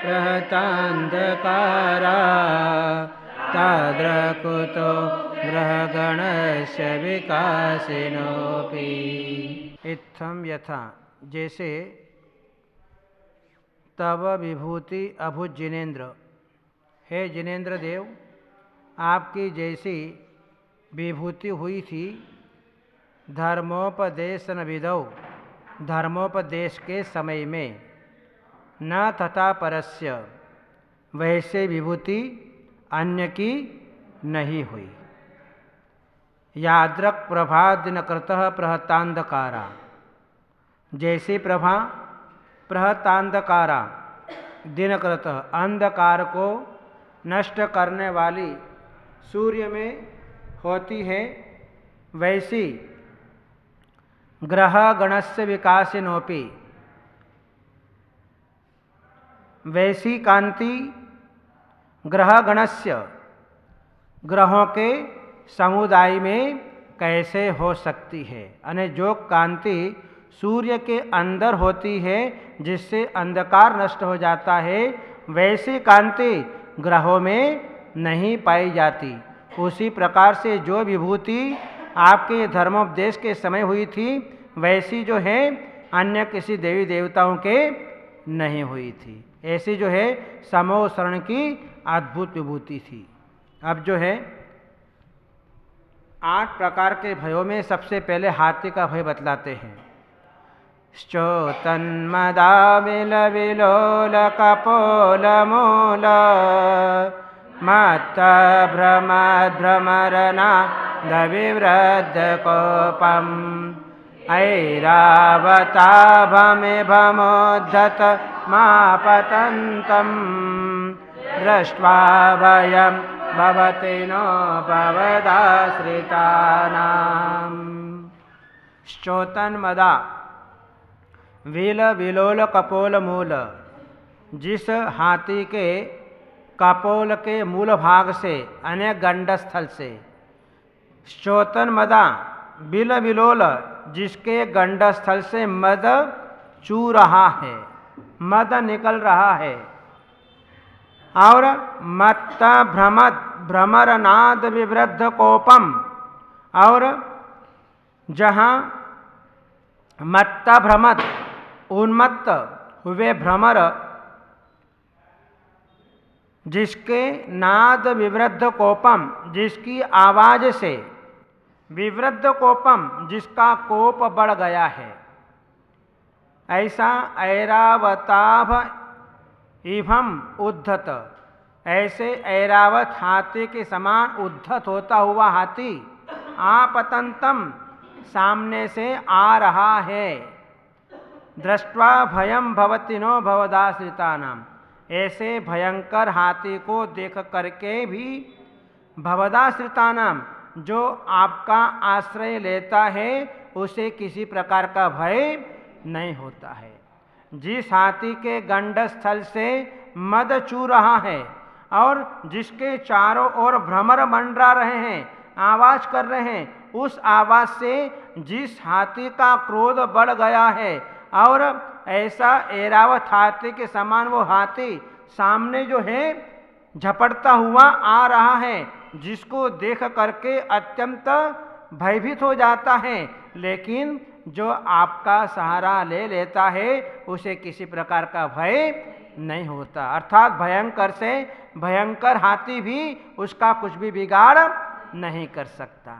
प्रहतान्धकारा ताद्रकुतो ग्रहगणस्य विकासिनोऽपि। इत्थं यथा, जैसे तब विभूति अभुज जिनेन्द्र, हे जिनेन्द्र देव, आपकी जैसी विभूति हुई थी धर्मोपदेशन विधौ, धर्मोपदेश के समय में, न तथा परस्य, वैसे विभूति अन्य की नहीं हुई। याद्रक प्रभा दिनकृतः प्रहतांधकारा, जैसी प्रभा प्रहतांधकारा दिनकृतः अंधकार को नष्ट करने वाली सूर्य में होती है, वैसी ग्रह गणस्य विकासिनोपि, वैसी कांति ग्रह गणस्य, ग्रहों के समुदाय में कैसे हो सकती है। यानी जो कांति सूर्य के अंदर होती है जिससे अंधकार नष्ट हो जाता है, वैसी कांति ग्रहों में नहीं पाई जाती। उसी प्रकार से जो विभूति आपके धर्मोपदेश के समय हुई थी, वैसी जो है अन्य किसी देवी देवताओं के नहीं हुई थी। ऐसी जो है समो शरण की अद्भुत विभूति थी। अब जो है 8 प्रकार के भयों में सबसे पहले हाथी का भय बतलाते हैं। श्चोतन्मदा विल विलोल कपोल मूल मत्त भ्रमरना दविवृद्ध कोपम ऐरावताभमेभमोद्धत मापतन्तं दृष्ट्वा भयं भवति नो भवदाश्रितानां। श्चोतन्मदा विल विलोल कपोल मूल, जिस हाथी के कपोल के मूल भाग से अनेक गंडस्थल से, श्चोतन मदा बिल विलोल, जिसके गंडस्थल से मद चू रहा है, मद निकल रहा है, और मत्त भ्रमद भ्रमरनाद विवृद्ध कोपम, और जहाँ मत्त भ्रमद उन्मत्त हुए भ्रमर, जिसके नाद विवृद्ध कोपम, जिसकी आवाज से, विवृद्ध कोपम, जिसका कोप बढ़ गया है, ऐसा ऐरावताभ इभम उद्धत, ऐसे ऐरावत हाथी के समान उद्धत होता हुआ हाथी आपतंतम, सामने से आ रहा है। दृष्ट्वा भयम भवति नो भवदाश्रितानाम, ऐसे भयंकर हाथी को देख करके भी भवदाश्रितानाम, जो आपका आश्रय लेता है, उसे किसी प्रकार का भय नहीं होता है। जिस हाथी के गंडस्थल से मद चू रहा है और जिसके चारों ओर भ्रमर मंडरा रहे हैं, आवाज कर रहे हैं, उस आवाज से जिस हाथी का क्रोध बढ़ गया है, और ऐसा ऐरावत हाथी के समान वो हाथी सामने जो है झपटता हुआ आ रहा है, जिसको देख करके अत्यंत भयभीत हो जाता है, लेकिन जो आपका सहारा ले लेता है, उसे किसी प्रकार का भय नहीं होता। अर्थात भयंकर से भयंकर हाथी भी उसका कुछ भी बिगाड़ नहीं कर सकता।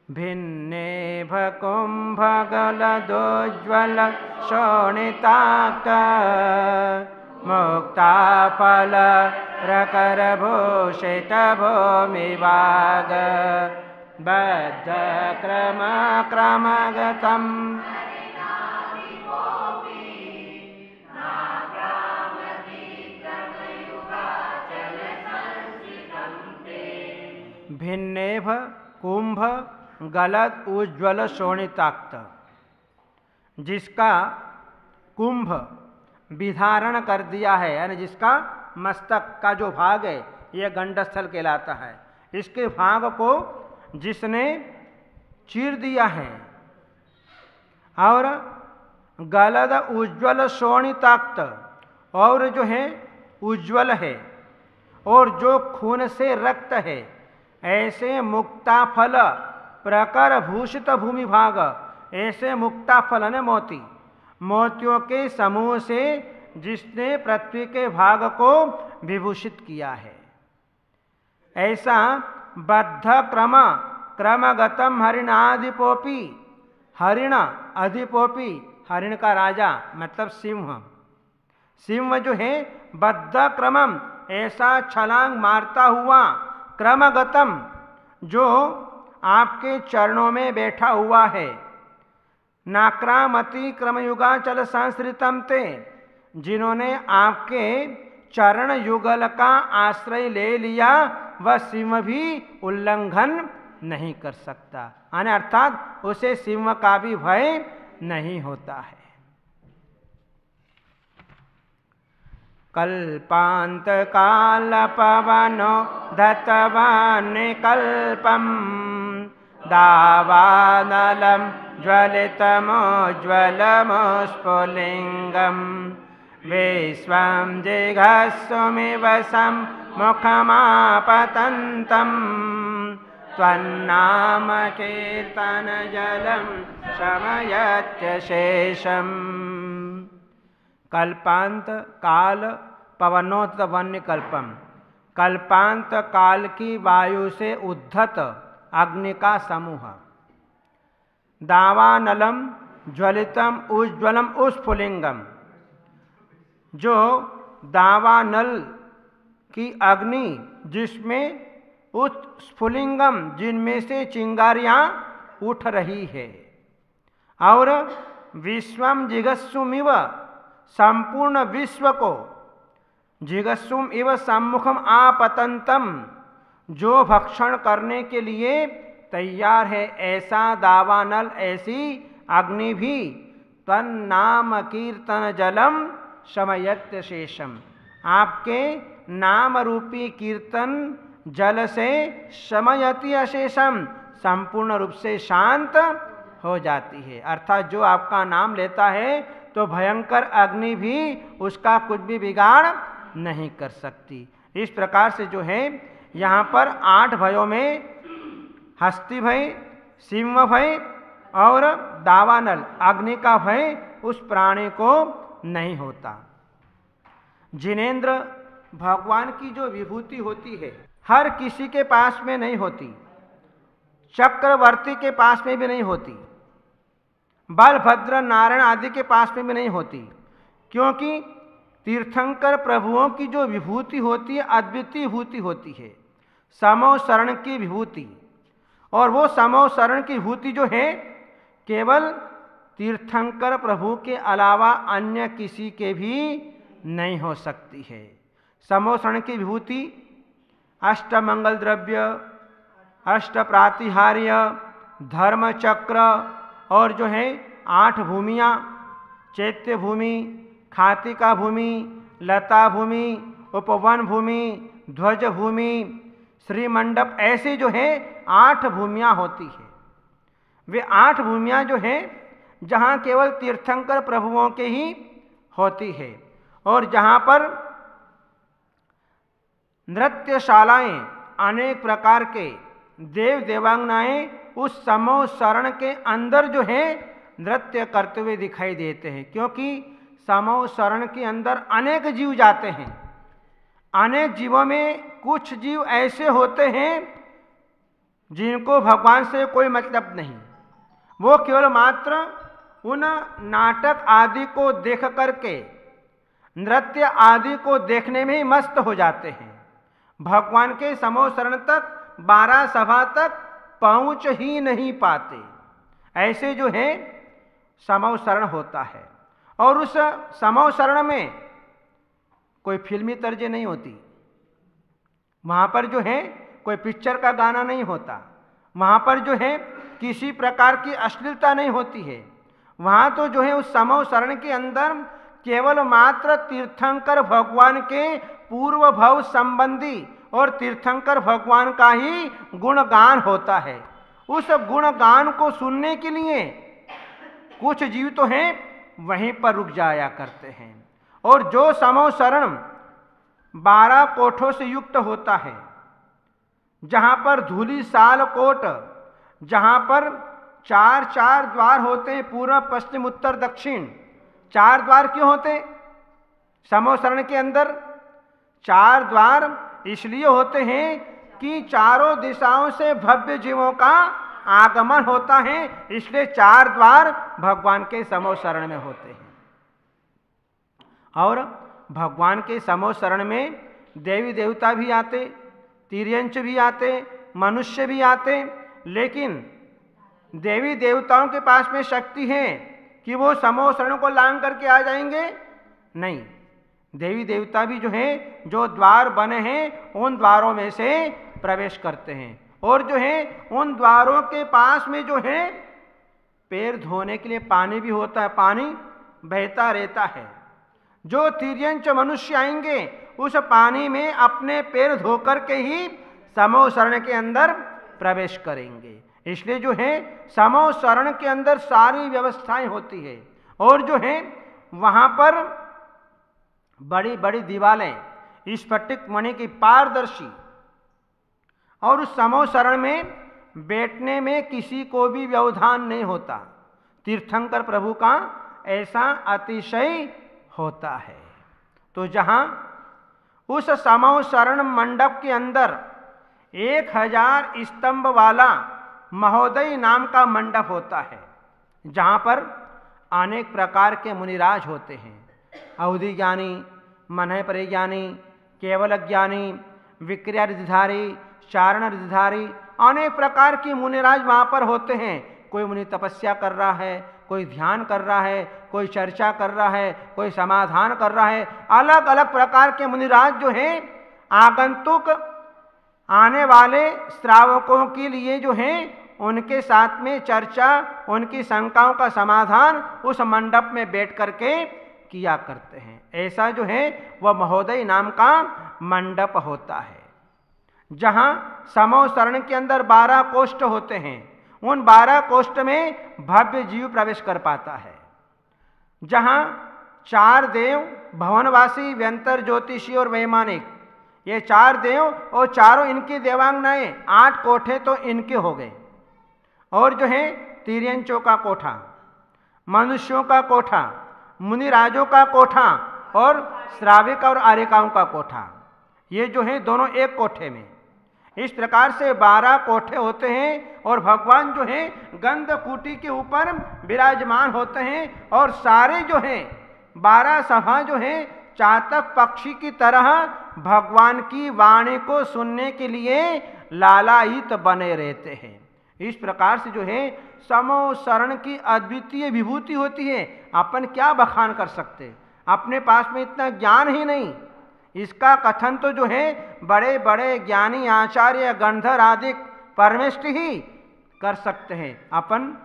भिन्नेभ कुंभगलदोज्ज्वल शोणिताक्ष मुक्ताफल प्रकरभूषित भूमिवाग बद्ध क्रम क्रमगतम भिन्नेभ कुंभ गलद उज्ज्वल शोणिताक्त, जिसका कुंभ विधारण कर दिया है, यानी जिसका मस्तक का जो भाग है यह गंडस्थल कहलाता है, इसके भाग को जिसने चीर दिया है, और गलद उज्ज्वल शोणिताक्त, और जो है उज्ज्वल है और जो खून से रक्त है, ऐसे मुक्ता फल प्रकर भूषित भूमि भाग, ऐसे मुक्ता फल ने मोती, मोतियों के समूह से जिसने पृथ्वी के भाग को विभूषित किया है, ऐसा बद्ध क्रम क्रमगतम हरिणाधिपोपी, हरिण अधिपोपी, हरिण का राजा मतलब सिंह, सिंह जो है बद्ध क्रमम ऐसा छलांग मारता हुआ, क्रमगतम जो आपके चरणों में बैठा हुआ है, नाक्रामति क्रमयुगाचल संसृतम ते, जिन्होंने आपके चरण युगल का आश्रय ले लिया, वह सिंह भी उल्लंघन नहीं कर सकता, यानी अर्थात उसे सिंह का भी भय नहीं होता है। कल्पांत काल पवनो धतवान् कल्पम, दावानलम ज्वलितमोज्ज्वलमस्फुलिंगम, विश्वं जिघस्सुमिव सम्मुखमापतन्तं, त्वन्नाम कीर्तन जलम शमयत्यशेषम्। कल्पांत काल पवनोत वन्य कल्पम, कल्पांत काल की वायु से उद्धत अग्नि का समूह, दावानलम ज्वलितम उज्ज्वलम उस्फुलिंगम, जो दावानल की अग्नि जिसमें उत्स्फुलिंगम जिनमें से चिंगारियां उठ रही है, और विश्वम जिगस्सुमिव संपूर्ण विश्व को, जिगस्सुम इव सम्मुखम आपतंतम जो भक्षण करने के लिए तैयार है, ऐसा दावानल ऐसी अग्नि भी तन्नाम कीर्तन जलम शमयत्य शेषम, आपके नाम रूपी कीर्तन जल से शमयति अशेषम संपूर्ण रूप से शांत हो जाती है। अर्थात जो आपका नाम लेता है तो भयंकर अग्नि भी उसका कुछ भी बिगाड़ नहीं कर सकती। इस प्रकार से जो है यहाँ पर 8 भयों में हस्ती भय, सिंह भय और दावानल अग्नि का भय उस प्राणी को नहीं होता। जिनेंद्र भगवान की जो विभूति होती है हर किसी के पास में नहीं होती, चक्रवर्ती के पास में भी नहीं होती, बलभद्र नारायण आदि के पास में भी नहीं होती, क्योंकि तीर्थंकर प्रभुओं की जो विभूति होती है अद्वितीय विभूति होती है, समो शरण की विभूति। और वो समो शरण की विभूति जो है केवल तीर्थंकर प्रभु के अलावा अन्य किसी के भी नहीं हो सकती है। समो शरण की विभूति अष्टमंगल द्रव्य, अष्ट प्रातिहार्य, धर्म चक्र और जो है 8 भूमियाँ, चैत्य भूमि, खातिका भूमि, लता भूमि, उपवन भूमि, ध्वज भूमि, श्रीमंडप, ऐसे जो है 8 भूमियाँ होती है। वे 8 भूमियाँ जो है जहाँ केवल तीर्थंकर प्रभुओं के ही होती है और जहाँ पर नृत्यशालाएँ अनेक प्रकार के देव देवांगनाएँ उस समो शरण के अंदर जो है नृत्य करते हुए दिखाई देते हैं, क्योंकि समो शरण के अंदर अनेक जीव जाते हैं। अनेक जीवों में कुछ जीव ऐसे होते हैं जिनको भगवान से कोई मतलब नहीं, वो केवल मात्र उन नाटक आदि को देख करके, नृत्य आदि को देखने में ही मस्त हो जाते हैं, भगवान के समो शरण तक 12 सभा तक पहुँच ही नहीं पाते। ऐसे जो है समो शरण होता है। और उस समो शरण में कोई फिल्मी तर्ज नहीं होती, वहाँ पर जो है कोई पिक्चर का गाना नहीं होता, वहाँ पर जो है किसी प्रकार की अश्लीलता नहीं होती है। वहाँ तो जो है उस समो शरण के अंदर केवल मात्र तीर्थंकर भगवान के पूर्व भव संबंधी और तीर्थंकर भगवान का ही गुणगान होता है। उस गुणगान को सुनने के लिए कुछ जीव तो हैं वहीं पर रुक जाया करते हैं और जो समो शरण 12 कोठों से युक्त होता है, जहाँ पर धूली साल कोट, जहाँ पर 4 द्वार होते हैं, पूर्व पश्चिम उत्तर दक्षिण। 4 द्वार क्यों होते? समो शरण के अंदर 4 द्वार इसलिए होते हैं कि चारों दिशाओं से भव्य जीवों का आगमन होता है, इसलिए 4 द्वार भगवान के समो शरण में होते हैं। और भगवान के समो शरण में देवी देवता भी आते, तिर्यंच भी आते, मनुष्य भी आते, लेकिन देवी देवताओं के पास में शक्ति है कि वो समो शरण को लांघ करके आ जाएंगे? नहीं, देवी देवता भी जो है, जो द्वार बने हैं उन द्वारों में से प्रवेश करते हैं, और जो है उन द्वारों के पास में जो है पैर धोने के लिए पानी भी होता है, पानी बहता रहता है। जो तिर्यंच मनुष्य आएंगे उस पानी में अपने पैर धोकर के ही समो शरण के अंदर प्रवेश करेंगे। इसलिए जो है समो शरण के अंदर सारी व्यवस्थाएं होती है, और जो है वहाँ पर बड़ी बड़ी दीवारें स्फटिक मणि की पारदर्शी, और उस समो शरण में बैठने में किसी को भी व्यवधान नहीं होता। तीर्थंकर प्रभु का ऐसा अतिशय होता है। तो जहाँ उस समो शरण मंडप के अंदर 1000 स्तंभ वाला महोदय नाम का मंडप होता है, जहाँ पर अनेक प्रकार के मुनिराज होते हैं। अवधि ज्ञानी, मनय परिज्ञानी, केवल ज्ञानी, विक्रिया रिद्धिधारी, चारण रिद्धिधारी, अनेक प्रकार के मुनिराज वहाँ पर होते हैं। कोई मुनि तपस्या कर रहा है, कोई ध्यान कर रहा है, कोई चर्चा कर रहा है, कोई समाधान कर रहा है। अलग अलग प्रकार के मुनिराज जो हैं आगंतुक आने वाले श्रावकों के लिए जो है उनके साथ में चर्चा, उनकी शंकाओं का समाधान उस मंडप में बैठ करके किया करते हैं। ऐसा जो है वह महोदय नाम का मंडप होता है, जहाँ समो शरण के अंदर 12 कोष्ठ होते हैं। उन 12 कोष्ठ में भव्य जीव प्रवेश कर पाता है, जहाँ 4 देव, भवनवासी, व्यंतर, ज्योतिषी और वैमानिक, ये 4 देव और चारों इनकी देवांगनाएं, 8 कोठे तो इनके हो गए। और जो है तिर्यंचों का कोठा, मनुष्यों का कोठा, मुनिराजों का कोठा और श्राविक और आर्यिकाओं का कोठा, ये जो है दोनों एक कोठे में। इस प्रकार से 12 कोठे होते हैं, और भगवान जो है गंधकूटी के ऊपर विराजमान होते हैं, और सारे जो हैं 12 सभा जो है चातक पक्षी की तरह भगवान की वाणी को सुनने के लिए लालायित बने रहते हैं। इस प्रकार से जो है समो शरण की अद्वितीय विभूति होती है। अपन क्या बखान कर सकते, अपने पास में इतना ज्ञान ही नहीं। इसका कथन तो जो है बड़े बड़े ज्ञानी आचार्य, गंधर आदि परमेष्ठ ही कर सकते हैं, अपन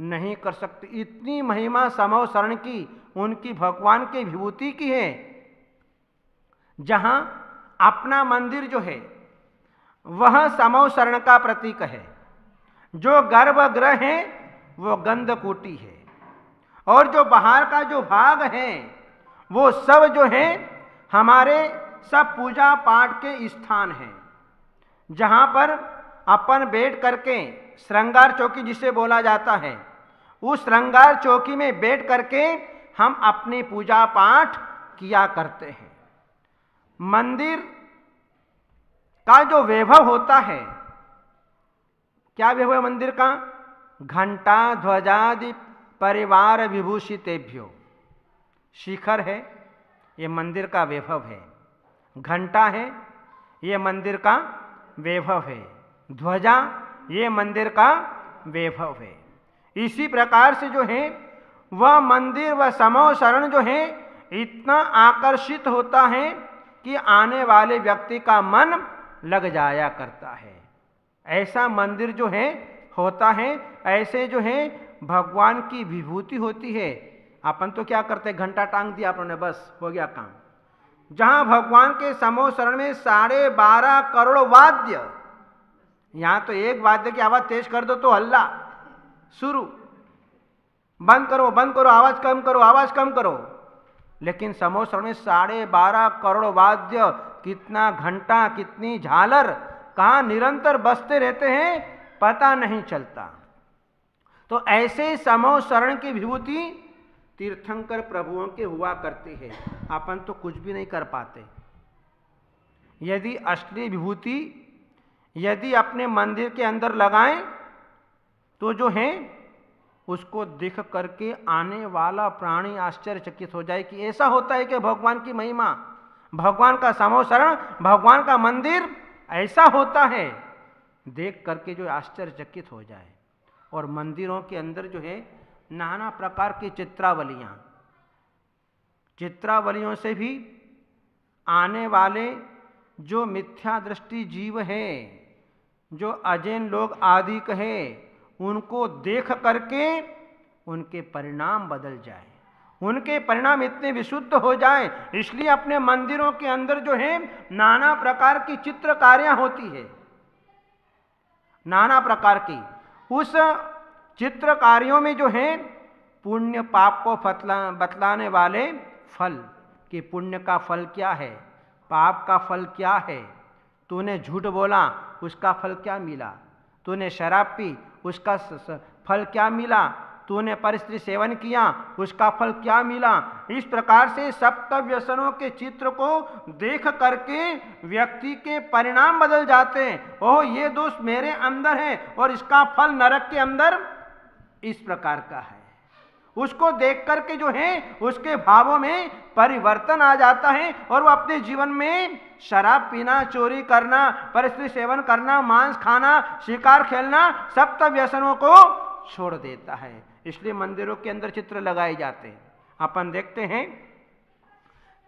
नहीं कर सकते। इतनी महिमा समो शरण की, उनकी भगवान के विभूति की है। जहाँ अपना मंदिर जो है वह समो शरण का प्रतीक है, जो गर्भगृह है वो गंधकूटी है, और जो बाहर का जो भाग है वो सब जो है हमारे सब पूजा पाठ के स्थान हैं, जहाँ पर अपन बैठ करके श्रृंगार चौकी जिसे बोला जाता है, उस श्रृंगार चौकी में बैठ करके हम अपनी पूजा पाठ किया करते हैं। मंदिर का जो वैभव होता है, क्या वैभव है मंदिर का? घंटा ध्वजादि परिवार विभूषितेभ्यो, शिखर है, ये मंदिर का वैभव है। घंटा है, ये मंदिर का वैभव है। ध्वजा, ये मंदिर का वैभव है। इसी प्रकार से जो है वह मंदिर, वह समो शरण जो है इतना आकर्षित होता है कि आने वाले व्यक्ति का मन लग जाया करता है। ऐसा मंदिर जो है होता है, ऐसे जो है भगवान की विभूति होती है। अपन तो क्या करते, घंटा टांग दिया आपने, बस हो गया काम। जहाँ भगवान के समो शरण में 12.5 करोड़ वाद्य, यहाँ तो एक वाद्य की आवाज़ तेज कर दो तो हल्ला शुरू, बंद करो बंद करो, आवाज़ कम करो आवाज़ कम करो। लेकिन समोसरण में 12.5 करोड़ वाद्य, कितना घंटा, कितनी झालर कहाँ निरंतर बजते रहते हैं, पता नहीं चलता। तो ऐसे समोसरण की विभूति तीर्थंकर प्रभुओं के हुआ करती है। अपन तो कुछ भी नहीं कर पाते। यदि असली विभूति यदि अपने मंदिर के अंदर लगाएं तो जो है उसको देख करके आने वाला प्राणी आश्चर्यचकित हो जाए कि ऐसा होता है कि भगवान की महिमा, भगवान का समोसरण, भगवान का मंदिर ऐसा होता है, देख करके जो आश्चर्यचकित हो जाए। और मंदिरों के अंदर जो है नाना प्रकार की चित्रावलियों से भी आने वाले जो मिथ्या दृष्टि जीव है, जो अजैन लोग आदि कहे, उनको देख करके उनके परिणाम बदल जाए, उनके परिणाम इतने विशुद्ध हो जाए। इसलिए अपने मंदिरों के अंदर जो है नाना प्रकार की चित्रकारियां होती है, नाना प्रकार की। उस चित्रकारियों में जो है पुण्य पाप को बतलाने वाले फल कि पुण्य का फल क्या है, पाप का फल क्या है, तूने झूठ बोला उसका फल क्या मिला, तूने शराब पी उसका फल क्या मिला, तूने परस्त्री सेवन किया उसका फल क्या मिला। इस प्रकार से सप्त व्यसनों के चित्र को देख करके व्यक्ति के परिणाम बदल जाते हैं। ओह, ये दोष मेरे अंदर है और इसका फल नरक के अंदर इस प्रकार का है। उसको देख करके जो है उसके भावों में परिवर्तन आ जाता है और वो अपने जीवन में शराब पीना, चोरी करना, परस्त्री सेवन करना, मांस खाना, शिकार खेलना, सप्त व्यसनों को छोड़ देता है। इसलिए मंदिरों के अंदर चित्र लगाए जाते हैं। अपन देखते हैं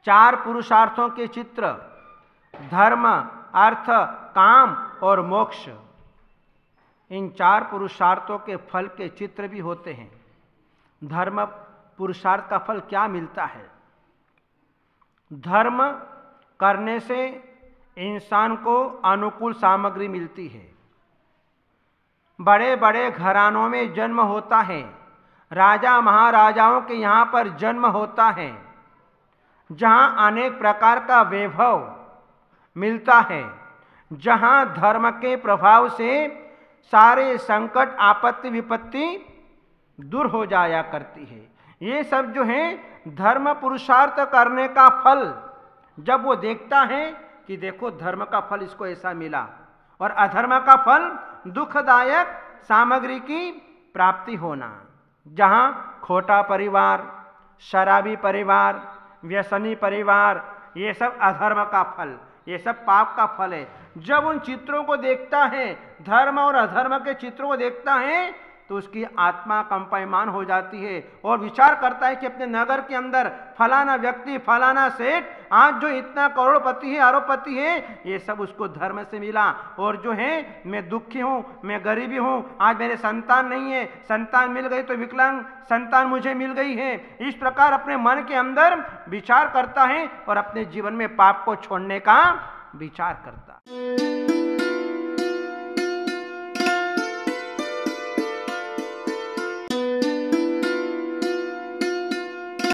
4 पुरुषार्थों के चित्र, धर्म, अर्थ, काम और मोक्ष। इन 4 पुरुषार्थों के फल के चित्र भी होते हैं। धर्म पुरुषार्थ का फल क्या मिलता है? धर्म करने से इंसान को अनुकूल सामग्री मिलती है। बड़े बड़े घरानों में जन्म होता है, राजा महाराजाओं के यहाँ पर जन्म होता है, जहाँ अनेक प्रकार का वैभव मिलता है, जहाँ धर्म के प्रभाव से सारे संकट, आपत्ति, विपत्ति दूर हो जाया करती है। ये सब जो है धर्म पुरुषार्थ करने का फल जब वो देखता है कि देखो धर्म का फल इसको ऐसा मिला, और अधर्म का फल दुखदायक सामग्री की प्राप्ति होना, जहाँ खोटा परिवार, शराबी परिवार, व्यसनी परिवार, ये सब अधर्म का फल, ये सब पाप का फल है। जब उन चित्रों को देखता है, धर्म और अधर्म के चित्रों को देखता है, तो उसकी आत्मा कंपायमान हो जाती है और विचार करता है कि अपने नगर के अंदर फलाना व्यक्ति, फलाना सेठ आज जो इतना करोड़पति है, अरबपति है, ये सब उसको धर्म से मिला। और जो है मैं दुखी हूँ, मैं गरीबी हूँ, आज मेरे संतान नहीं है, संतान मिल गई तो विकलांग संतान मुझे मिल गई है। इस प्रकार अपने मन के अंदर विचार करता है और अपने जीवन में पाप को छोड़ने का विचार करता है।